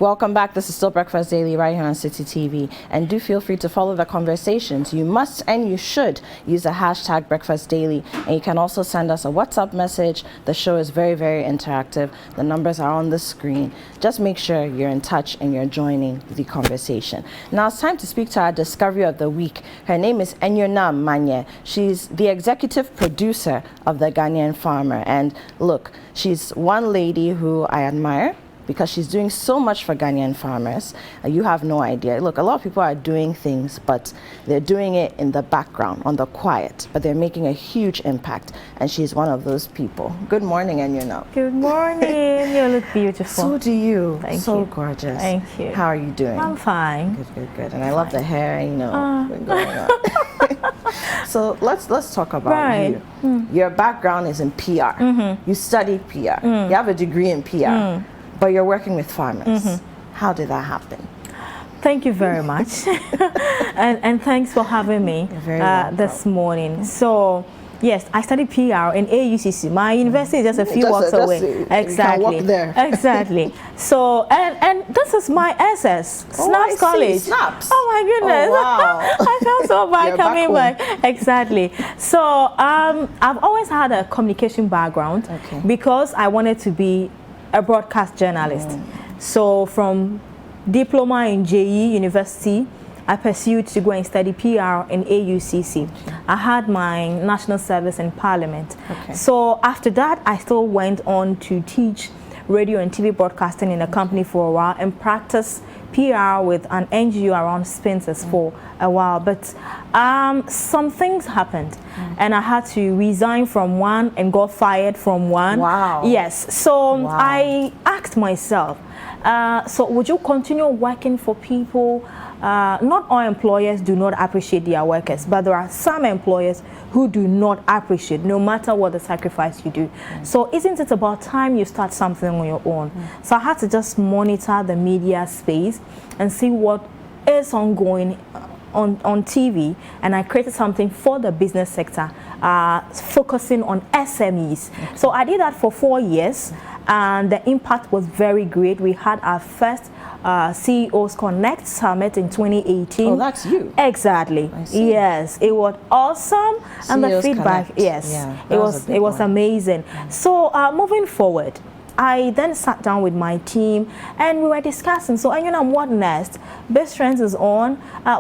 Welcome back. This is still Breakfast Daily right here on City TV. And do feel free to follow the conversations. You must and you should use the hashtag Breakfast Daily. And you can also send us a WhatsApp message. The show is very, very interactive. The numbers are on the screen. Just make sure you're in touch and you're joining the conversation. Now it's time to speak to our Discovery of the Week. Her name is Enyonam Manye. She's the executive producer of the Ghanaian Farmer. And look, she's one lady who I admire, because she's doing so much for Ghanaian farmers. You have no idea. Look, a lot of people are doing things, but they're doing it in the background, on the quiet, but they're making a huge impact, and she's one of those people. Good morning, Enyonam. Good morning. You look beautiful. So do you. Thank you. So gorgeous. Thank you. How are you doing? I'm fine. Good, good, good. And I love the hair, you know, going on. So let's talk about you. Your background is in PR. You studied PR. You have a degree in PR. But you're working with farmers. How did that happen? Thank you very much. and thanks for having me this morning. So, yes, I studied PR in AUCC. My university is just a few walks away. Exactly. You can walk there. Exactly. So, and this is my SS, Snaps College. Snaps. Oh my goodness. Oh, wow. I felt so bad coming back. Exactly. So, I've always had a communication background because I wanted to be a broadcast journalist. So from diploma in JE University, I pursued to go and study PR in AUCC. I had my national service in Parliament. So after that, I still went on to teach radio and TV broadcasting in a company for a while and practice PR with an NGO around Spencers for a while. But some things happened and I had to resign from one and got fired from one. Wow. Yes. So I asked myself, so would you continue working for people? Not all employers do not appreciate their workers, but there are some employers who do not appreciate no matter what the sacrifice you do. So isn't it about time you start something on your own? So I had to just monitor the media space and see what is ongoing on TV, and I created something for the business sector, focusing on SMEs. So I did that for 4 years, and the impact was very great. We had our first CEOs Connect Summit in 2018. Oh, that's you. Exactly. Yes, it was awesome, and the feedback. Connect. Yes, Yeah, it was amazing. So moving forward, I then sat down with my team and we were discussing. So, and you know, what next? Best Friends is on.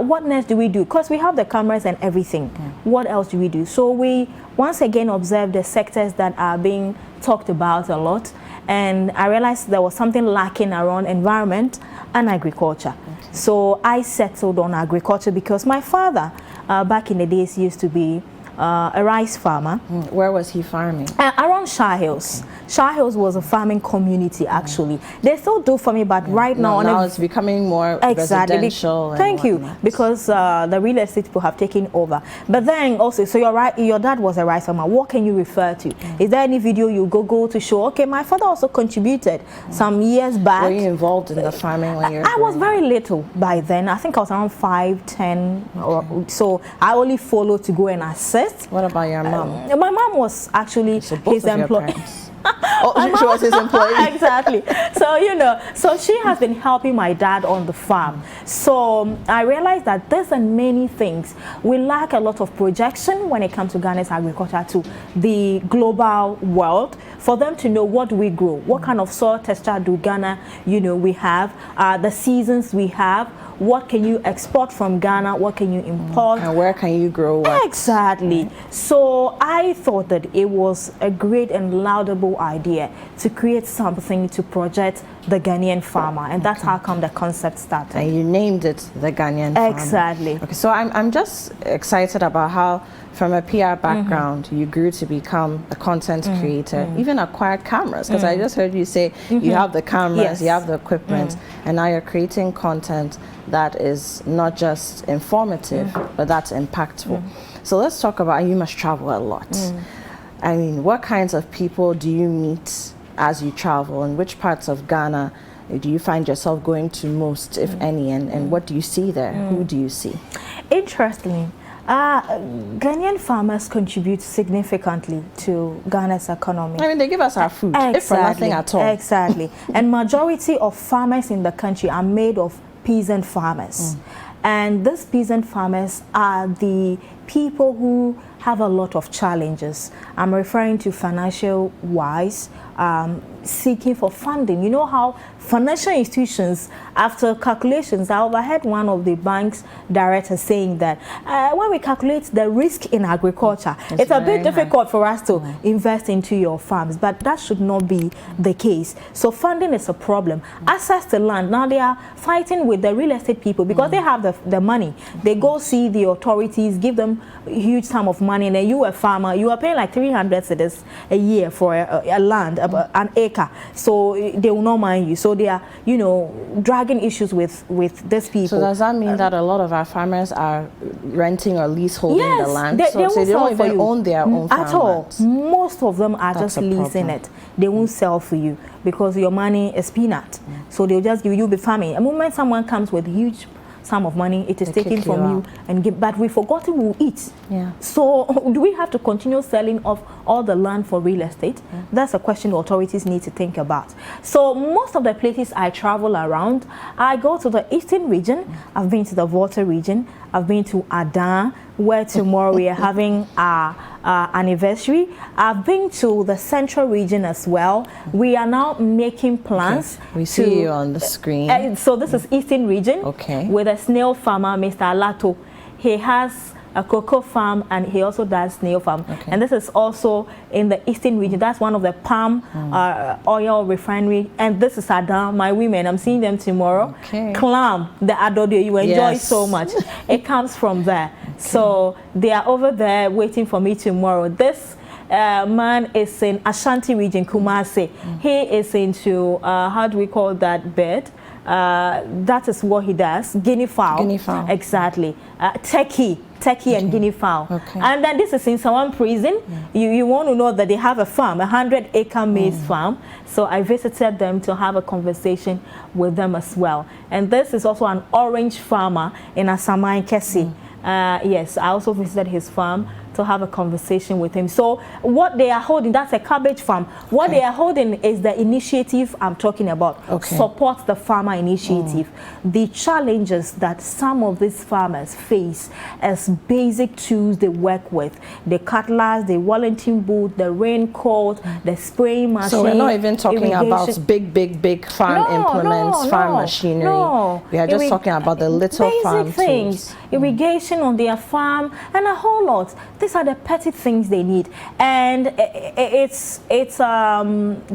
What next do we do? Because we have the cameras and everything. What else do we do? So we once again observed the sectors that are being talked about a lot. And I realized there was something lacking around environment and agriculture. So I settled on agriculture because my father, back in the days, used to be a rice farmer. Where was he farming? Around Shah Hills. Shah Hills was a farming community, actually. They still do farming, but right now... Now it's becoming more residential. Thank you, because the real estate people have taken over. But then also, so you're right, your dad was a rice farmer. What can you refer to? Is there any video you go to show? Okay, my father also contributed some years back. Were you involved in the farming when you were I was very little by then. I think I was around 5, 10. So I only followed to go and assist. What about your mom? My mom was actually his employee. Oh, she was his employee. Exactly. So, you know, so she has been helping my dad on the farm. So I realized that there's many things. We lack a lot of projection when it comes to Ghana's agriculture to the global world, for them to know what we grow, what kind of soil texture do Ghana, you know, we have, the seasons we have, what can you export from Ghana, what can you import, and where can you grow what? Exactly. So I thought that it was a great and laudable idea to create something to project the Ghanaian farmer, and that's how come the concept started. And you named it the Ghanaian farmer. Exactly. Okay, so I'm just excited about how from a PR background you grew to become a content creator, even acquired cameras, because I just heard you say you have the cameras, you have the equipment, and now you're creating content that is not just informative, but that's impactful. So let's talk about, you must travel a lot. I mean, what kinds of people do you meet as you travel, and which parts of Ghana do you find yourself going to most, if any, and what do you see there? Who do you see? Interestingly, Ghanaian farmers contribute significantly to Ghana's economy. I mean, they give us our food, if for nothing at all. Exactly. And majority of farmers in the country are made of peasant farmers. And these peasant farmers are the people who have a lot of challenges. I'm referring to financial-wise, seeking for funding. You know how financial institutions, after calculations, I overheard one of the bank's directors saying that when we calculate the risk in agriculture, it's a bit difficult for us to invest into your farms, but that should not be the case. So funding is a problem. Access to land, now they are fighting with the real estate people because they have the money. They go see the authorities, give them a huge sum of money, and then you, a farmer, you are paying like 300 cedis a year for a land, an acre. So they will not mind you. So they are, you know, dragging issues with these people. So does that mean that a lot of our farmers are renting or leaseholding the land? They don't even own their own farm at all. lands. Most of them are just leasing it. They won't sell for you because your money is peanut. So they'll just give you the farming. The moment someone comes with huge sum of money, it is taken from you and give, but we forgot who will eat. So do we have to continue selling off all the land for real estate? That's a question the authorities need to think about. So most of the places I travel around, I go to the eastern region. I've been to the Volta region. I've been to Adan, where tomorrow we are having our anniversary. I've been to the central region as well. We are now making plans. We see you on the screen. So this is eastern region with a snail farmer, Mr. Alato. He has a cocoa farm and he also does snail farm. And this is also in the eastern region. That's one of the palm oil refinery. And this is Adam, my women. I'm seeing them tomorrow. Clam, the adodio you enjoy so much. It comes from there. So they are over there waiting for me tomorrow. This man is in Ashanti region, Kumasi. He is into, how do we call that bird? That is what he does. Guinea fowl. Guinea fowl. Exactly. Turkey and guinea fowl. And then this is in Sawan prison. You want to know that they have a farm, a 100-acre maize farm. So I visited them to have a conversation with them as well. And this is also an orange farmer in Asamai Kesi. Yes, I also visited his farm to have a conversation with him. So what they are holding, that's a cabbage farm. What they are holding is the initiative I'm talking about. Support the farmer initiative. The challenges that some of these farmers face as basic tools they work with. The cutlass, the Wellington boot, the raincoat, the spraying machine. So we're not even talking about big farm implements, farm machinery. We are just talking about the little farm things. Tools. Irrigation on their farm and a whole lot. These are the petty things they need, and it's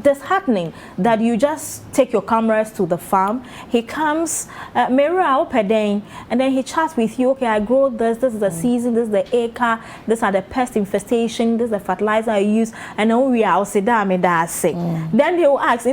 disheartening that you just take your cameras to the farm. He comes, and then he chats with you. Okay, I grow this. This is the season. This is the acre. These are the pest infestation. This is the fertilizer I use. And then we are Then they will ask,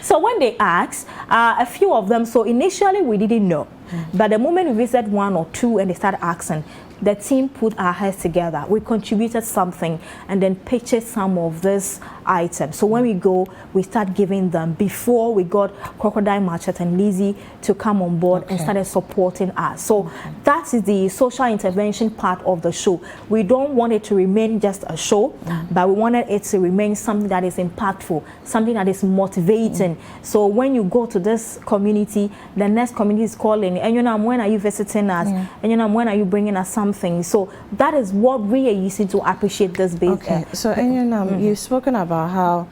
So when they ask, a few of them. So initially we didn't know. But the moment we visited one or two and they started asking, the team put our heads together. We contributed something and then purchased some of this items. So when we go, we start giving them before we got Crocodile Market and Lizzie to come on board and started supporting us. So that is the social intervention part of the show. We don't want it to remain just a show, but we wanted it to remain something that is impactful, something that is motivating. So when you go to this community, the next community is calling, and you know, when are you visiting us? And you know, when are you bringing us something? So that is what we are using to appreciate this base. So you've spoken about how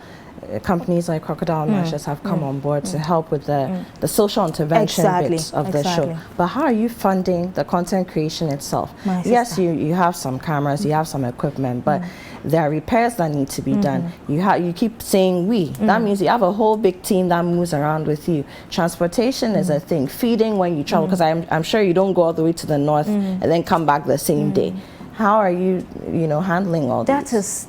companies like Crocodile Matches have come on board to help with the social intervention bits of the show. But how are you funding the content creation itself? Yes, you have some cameras, you have some equipment, but there are repairs that need to be done. You keep saying we. That means you have a whole big team that moves around with you. Transportation is a thing. Feeding when you travel, because I'm sure you don't go all the way to the north and then come back the same day. How are you, handling all this?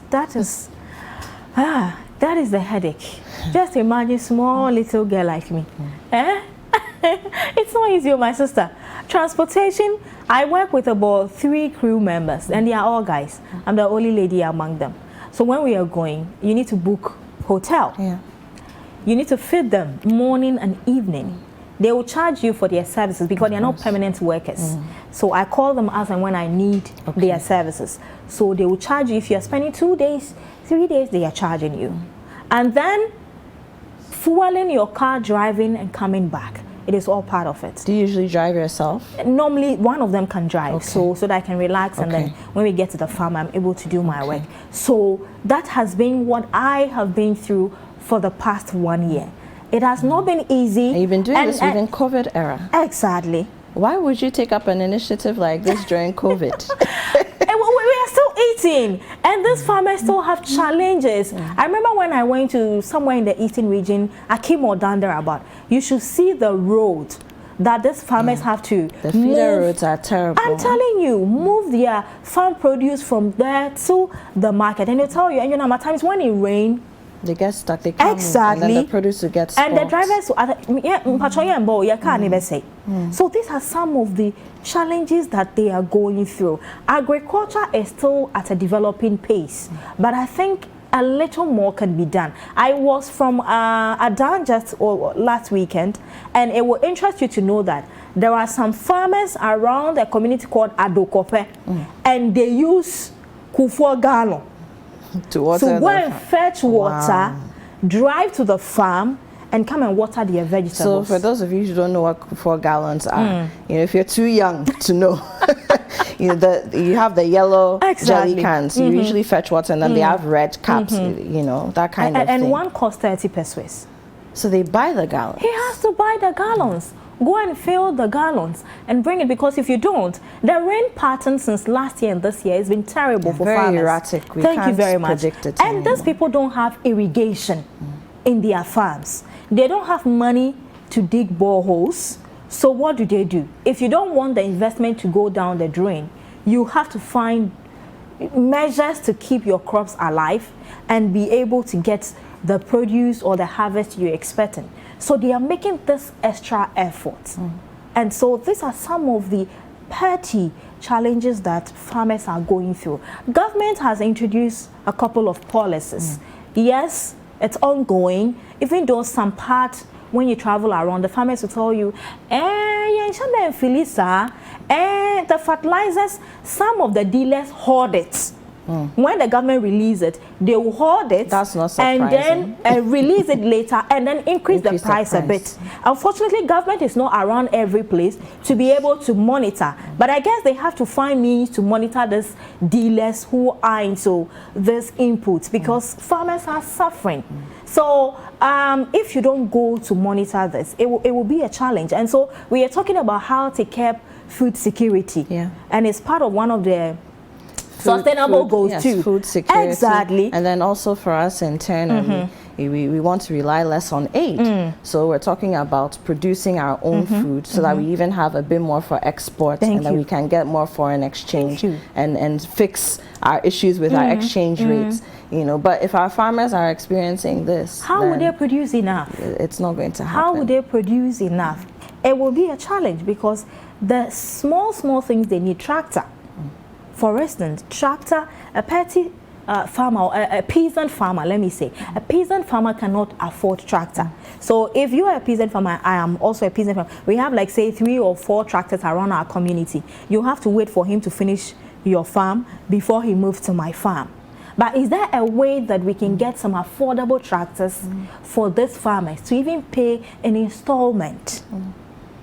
That is the headache. Just imagine small little girl like me. It's not easy, my sister. Transportation, I work with about 3 crew members and they are all guys. I'm the only lady among them. So when we are going, you need to book hotel. You need to feed them morning and evening. they will charge you for their services because they are not permanent workers. So I call them as and when I need their services. So they will charge you if you are spending 2 days, 3 days, they are charging you. And then fueling your car, driving and coming back. It is all part of it. Do you usually drive yourself? Normally, one of them can drive, so that I can relax, and then when we get to the farm, I'm able to do my work. So that has been what I have been through for the past 1 year. It has not been easy. And you've been doing this within COVID era. Exactly. Why would you take up an initiative like this during COVID? We are still eating, and these farmers still have challenges. I remember when I went to somewhere in the eastern region, Akim or Dandarabat, you should see the road that these farmers have to The feeder roads are terrible. I'm telling you, move their farm produce from there to the market. And they tell you, and you know, at times when it rains, they get stuck, they can't move, and then the produce will get spoiled. And the drivers, So these are some of the challenges that they are going through. Agriculture is still at a developing pace, but I think a little more can be done. I was from Adan just last weekend, and it will interest you to know that there are some farmers around a community called Adokope, and they use Kufuor gallon to water go and fetch water, drive to the farm, and come and water their vegetables. So for those of you who don't know what 4 gallons are, you know, if you're too young to know, you know, you have the yellow jelly cans. You usually fetch water, and then they have red caps. You know, that kind of thing. And one costs 30 pesos. So they buy the gallons. He has to buy the gallons. Go and fill the gallons and bring it, because if you don't, the rain pattern since last year and this year has been terrible for farmers. Very erratic. Thank you very much. And these people don't have irrigation in their farms. They don't have money to dig boreholes. So what do? If you don't want the investment to go down the drain, you have to find measures to keep your crops alive and be able to get the produce or the harvest you're expecting. So they are making this extra effort. And so these are some of the petty challenges that farmers are going through. Government has introduced a couple of policies. Yes, it's ongoing, even though some part, when you travel around, the farmers will tell you, the fertilizers, some of the dealers hoard it. When the government releases it, they will hoard it. That's not surprising. And then release it later, and then increase the price a bit. Unfortunately, government is not around every place to be able to monitor. But I guess they have to find means to monitor these dealers who are into these inputs, because farmers are suffering. So if you don't go to monitor this, it will be a challenge. And so we are talking about how to keep food security. And it's part of one of the sustainable goals too. Food security. Exactly. And then also for us internally, we want to rely less on aid. So we're talking about producing our own food, so that we even have a bit more for export, and then we can get more foreign exchange and fix our issues with our exchange rates. You know, but if our farmers are experiencing this, how would they produce enough? It's not going to happen. How would they produce enough? It will be a challenge, because the small things they need. Tractor. For instance, tractor, a petty farmer, a peasant farmer, let me say, a peasant farmer cannot afford tractor. So if you are a peasant farmer, I am also a peasant farmer, we have like say 3 or 4 tractors around our community. You have to wait for him to finish your farm before he moves to my farm. But is there a way that we can get some affordable tractors for these farmers to even pay an installment?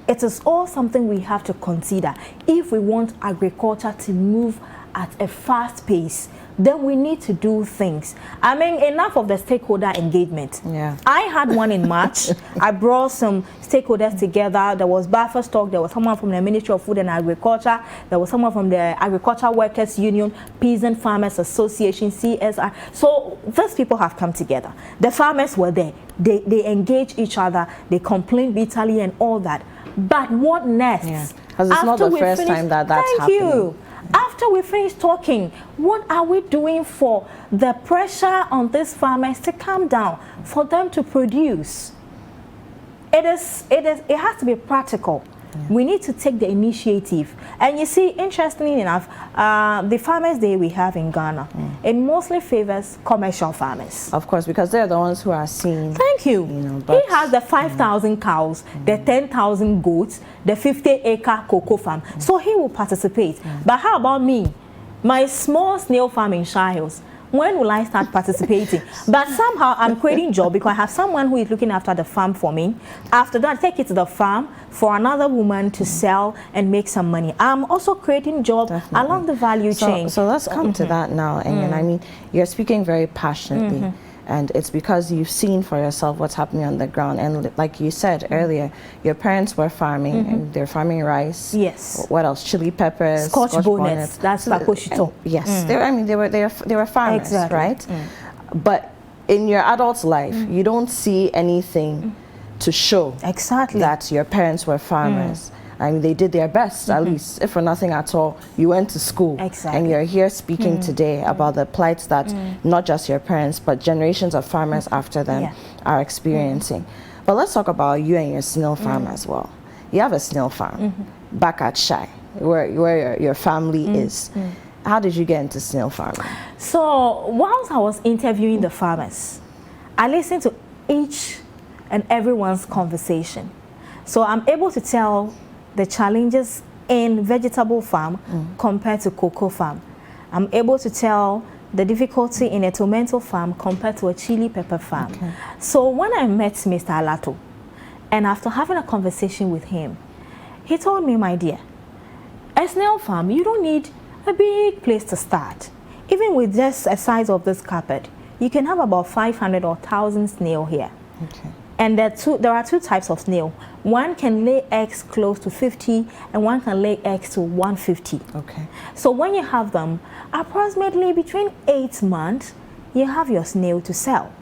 It is all something we have to consider. If we want agriculture to move at a fast pace, then we need to do things. I mean, enough of the stakeholder engagement. I had one in March. I brought some stakeholders together. There was buffer stock. There was someone from the Ministry of Food and Agriculture. There was someone from the Agriculture Workers Union, Peasant Farmers Association, CSR. So those people have come together. The farmers were there. They engage each other. They complain bitterly and all that. But what next? Because it's not the first time that's happening. Thank you. After we finish talking, what are we doing for the pressure on these farmers to calm down, for them to produce? It has to be practical. We need to take the initiative. And you see, interestingly enough, the Farmers' Day we have in Ghana, it mostly favors commercial farmers. Of course, because they're the ones who are seen. Thank you. He has the 5,000 cows, the 10,000 goats, the 50-acre cocoa farm. So he will participate. But how about me? My small snail farm in Shire Hills. When will I start participating? But somehow I'm creating job because I have someone who is looking after the farm for me. After that, I take it to the farm for another woman to sell and make some money. I'm also creating job along the value chain. So let's come to that now. And I mean, you're speaking very passionately. And it's because you've seen for yourself what's happening on the ground. And like you said earlier, your parents were farming, and they're farming rice. Yes. What else? Chili peppers, Scotch bonnets. That's Pakoshito. Yes. They were farmers, exactly. right? But in your adult life, you don't see anything to show that your parents were farmers. I mean, they did their best, at least, if for nothing at all. You went to school, and you're here speaking today about the plights that not just your parents, but generations of farmers after them are experiencing. But let's talk about you and your snail farm as well. You have a snail farm back at Shai, where your family is. How did you get into snail farming? So, whilst I was interviewing the farmers, I listened to each and everyone's conversation. So, I'm able to tell the challenges in vegetable farm compared to cocoa farm. I'm able to tell the difficulty in a tomato farm compared to a chili pepper farm. So when I met Mr. Alato, and after having a conversation with him, he told me, my dear, a snail farm, you don't need a big place to start. Even with just a size of this carpet, you can have about 500 or 1,000 snail here. And there are two types of snail. One can lay eggs close to 50, and one can lay eggs to 150. So when you have them, approximately between 8 months, you have your snail to sell.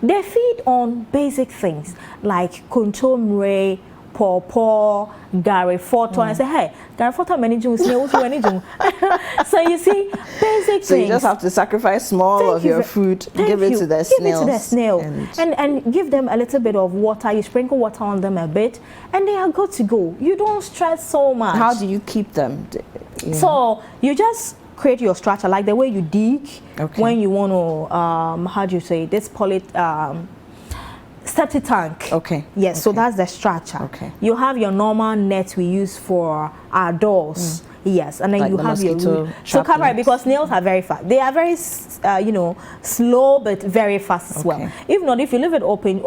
They feed on basic things like kontomire, pawpaw, Gary Photo. I say, hey, Gary Photo many Jews, snail to any Jew. So you see, basic things. So you just have to sacrifice small of your food, give it to the snails. Give it to the snail. And give them a little bit of water. You sprinkle water on them a bit, and they are good to go. You don't stress so much. How do you keep them? So you just create your structure, like the way you dig when you want to, how do you say, this septic tank. Yes, so that's the structure. You have your normal net we use for our doors. Yes, and then like you have your root to cover it, because snails are very fast. They are very, you know, slow but very fast as well. If not, if you leave it open,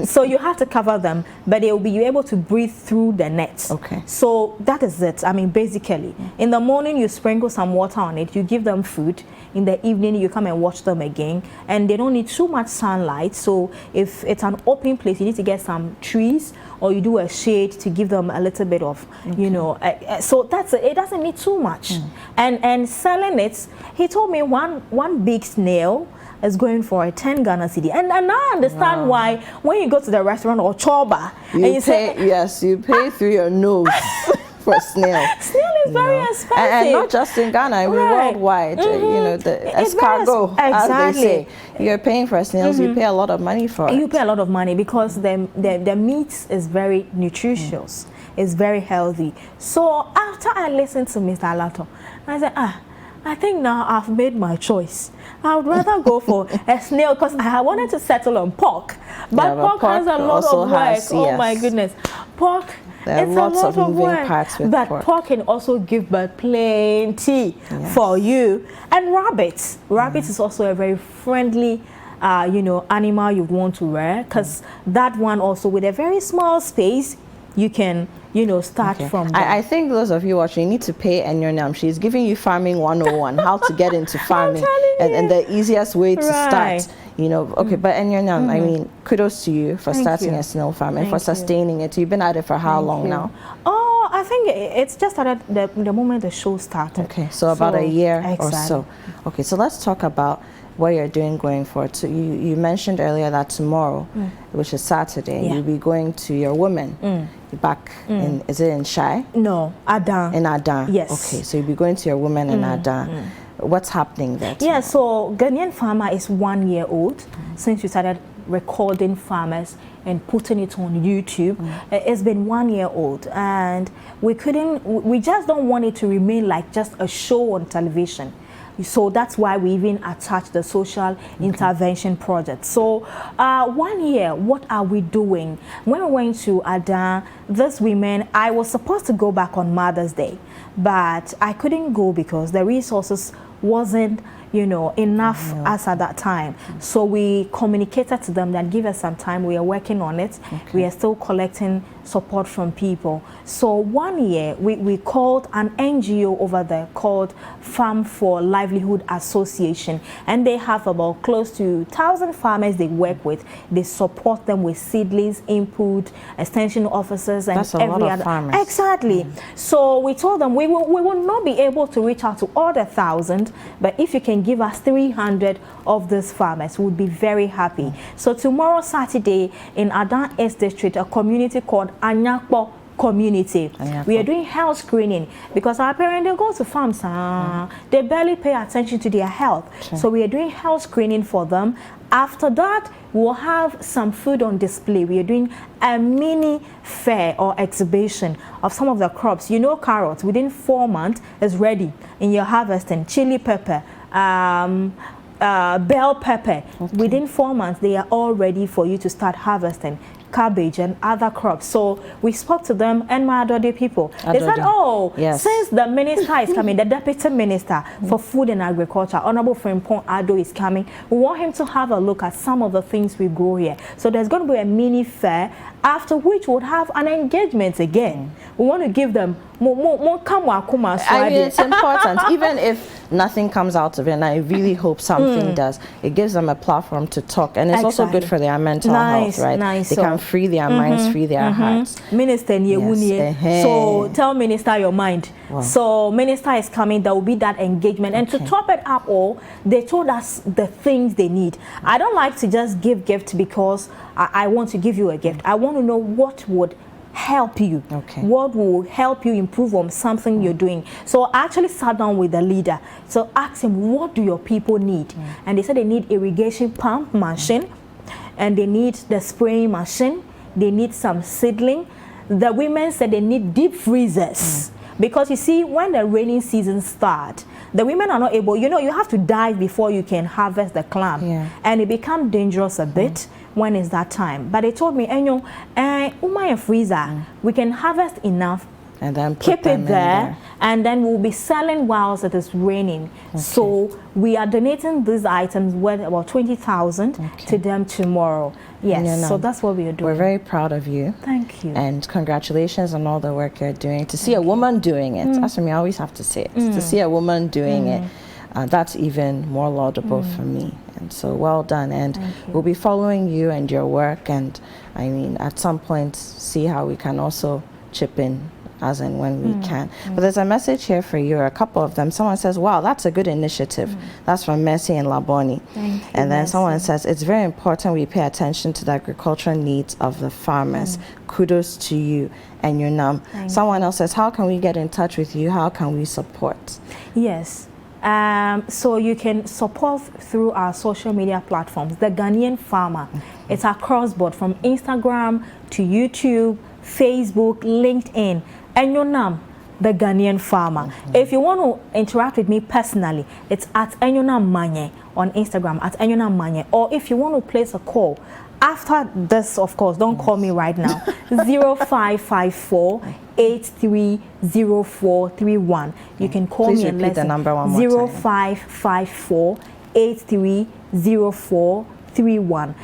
so you have to cover them, but they will be able to breathe through the net. So that is it. I mean, basically, in the morning you sprinkle some water on it, you give them food. In the evening you come and watch them again, and they don't need too much sunlight. So if it's an open place, you need to get some trees, or you do a shade to give them a little bit of, you know, so that's it. It doesn't need too much. And selling it, he told me one big snail is going for a 10 Ghana cedi. And now I understand why when you go to the restaurant or choba, you pay through your nose for snail. Snail is very expensive. And not just in Ghana, I mean worldwide. You know, the escargot, as they say. You're paying for snails, you pay a lot of money for it. You pay a lot of money because the meat is very nutritious. It's very healthy. So after I listened to Mr. Alato, I said, I think now I've made my choice. I would rather go for a snail, because I wanted to settle on pork. But pork has a lot of work. Oh my goodness. Pork, there are lots of moving parts with pork. But pork can also give birth plenty for you. And rabbits. Rabbits is also a very friendly you know, animal you want to rear, because that one also, with a very small space, you can, you know, start from there. I think those of you watching need to pay Enyornam. She's giving you farming 101, how to get into farming and the easiest way to start. You know, but Enyornam, I mean, kudos to you for starting a snail farm and for sustaining it. You've been at it for how long now? Oh, I think it's just started the moment the show started. So about a year or so. So let's talk about what you're doing going forward. So you mentioned earlier that tomorrow, which is Saturday, you'll be going to your women back in, is it in Shai? No, Adan. In Adan. Yes. So you'll be going to your women in Adan. What's happening there tomorrow? So Ghanaian Farmer is 1 year old since we started recording farmers and putting it on YouTube. It's been 1 year old, and we just don't want it to remain like just a show on television. So that's why we even attach the social intervention project. So 1 year, what are we doing? When we went to Adan, these women, I was supposed to go back on Mother's Day, but I couldn't go because the resources wasn't, you know, enough as at that time. So we communicated to them that give us some time. We are working on it. We are still collecting support from people. So 1 year, we called an NGO over there called Farm for Livelihood Association, and they have about close to 1,000 farmers they work with. They support them with seedlings, input, extension officers, and that's a every lot of other. farmers. Exactly. So we told them we will not be able to reach out to all the 1,000, but if you can give us 300 of these farmers, we would be very happy. So tomorrow, Saturday, in Adan East District, a community called Anyakpo community, we are doing health screening because our parents, they go to farms, they barely pay attention to their health. So we are doing health screening for them. After that, we'll have some food on display. We are doing a mini fair or exhibition of some of the crops. You know, carrots within 4 months is ready in your harvesting. Chili pepper, bell pepper, within 4 months they are all ready for you to start harvesting. Cabbage and other crops. So we spoke to them and my Adode people. They said, oh, since the minister is coming, the deputy minister for food and agriculture, Honorable Frimpong Ado, is coming, we want him to have a look at some of the things we grow here. So there's going to be a mini fair, after which we'll have an engagement again. We want to give them more kuma. I mean, it's important. Even if nothing comes out of it, and I really hope something does, it gives them a platform to talk, and it's also good for their mental health, right? They can free their minds, free their hearts. Minister, so tell Minister your mind. So Minister is coming, there will be that engagement, and to top it up all, they told us the things they need. I don't like to just give gift because I want to give you a gift. I want to know what would help you, what will help you improve on something you're doing. So I actually sat down with the leader, so asked him, what do your people need? And they said they need irrigation pump machine, and they need the spraying machine, they need some seedling. The women said they need deep freezers, because you see, when the rainy season starts, the women are not able, you know, you have to dive before you can harvest the clam, and it becomes dangerous a bit when it's that time. But they told me, Enyo, a freezer, we can harvest enough and then keep it there, and then we'll be selling whilst it is raining. So we are donating these items worth about 20,000 to them tomorrow. Yes, so that's what we are doing. We're very proud of you. Thank you. And congratulations on all the work you're doing. To see a woman doing it, that's what I always have to say it. To see a woman doing it, that's even more laudable for me. And so well done. And we'll be following you and your work. And I mean, at some point, see how we can also chip in as and when we can. But there's a message here for you, or a couple of them. Someone says, wow, that's a good initiative. That's from Mercy and Laboni. And then someone says, it's very important we pay attention to the agricultural needs of the farmers. Kudos to you and your NAM. Someone else says, how can we get in touch with you? How can we support? Yes. So you can support through our social media platforms. The Ghanaian Farmer. It's across board, from Instagram to YouTube, Facebook, LinkedIn, and your name, The Ghanaian Farmer. If you want to interact with me personally, it's at Enyonam Manye on Instagram, at Enyonam Manye. Or if you want to place a call, after this, of course, don't call me right now, 0554 830431. You can call me and repeat the number one more time. 0554 830431.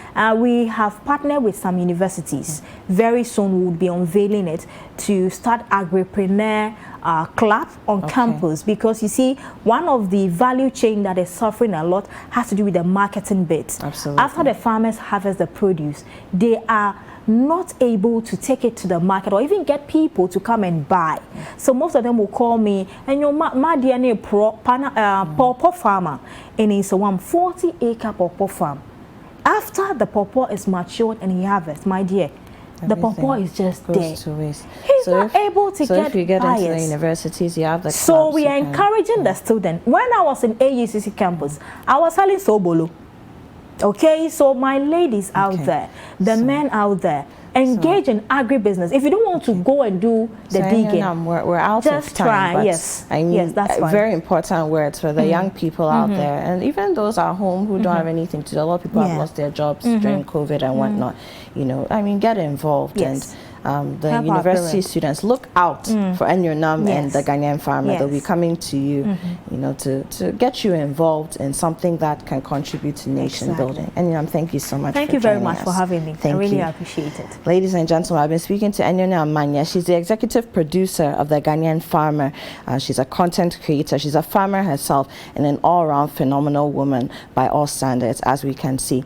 We have partnered with some universities. Very soon we'll be unveiling it to start agripreneur club on campus, because you see, one of the value chain that is suffering a lot has to do with the marketing bit. Absolutely. After the farmers harvest the produce, they are not able to take it to the market or even get people to come and buy. So most of them will call me, and your my DNA pawpaw farmer, and it's a 40-acre pawpaw farm. After the pawpaw is matured and he harvests, my dear, the pawpaw is just there. He's not able to get buyers. So if you get into the universities, you have the clubs. So we are encouraging the student. When I was in AUCC campus, I was selling sobolo. Okay, so my ladies out there, the men out there, engage in agribusiness. If you don't want to go and do the digging, we're out just of time. try. But Yes, I mean, yes, that's fine. Very important words for the young people out there, and even those at home who don't have anything to do. A lot of people have lost their jobs during COVID and whatnot. You know, I mean, get involved and the Help university students, look out for Enionam and the Ghanaian farmer. They'll be coming to you, you know, to get you involved in something that can contribute to nation building. Enionam, thank you so much. Thank you very much for having me. I really appreciate it. Ladies and gentlemen, I've been speaking to Enionam Manya. She's the executive producer of the Ghanaian Farmer. She's a content creator. She's a farmer herself and an all-round phenomenal woman by all standards, as we can see.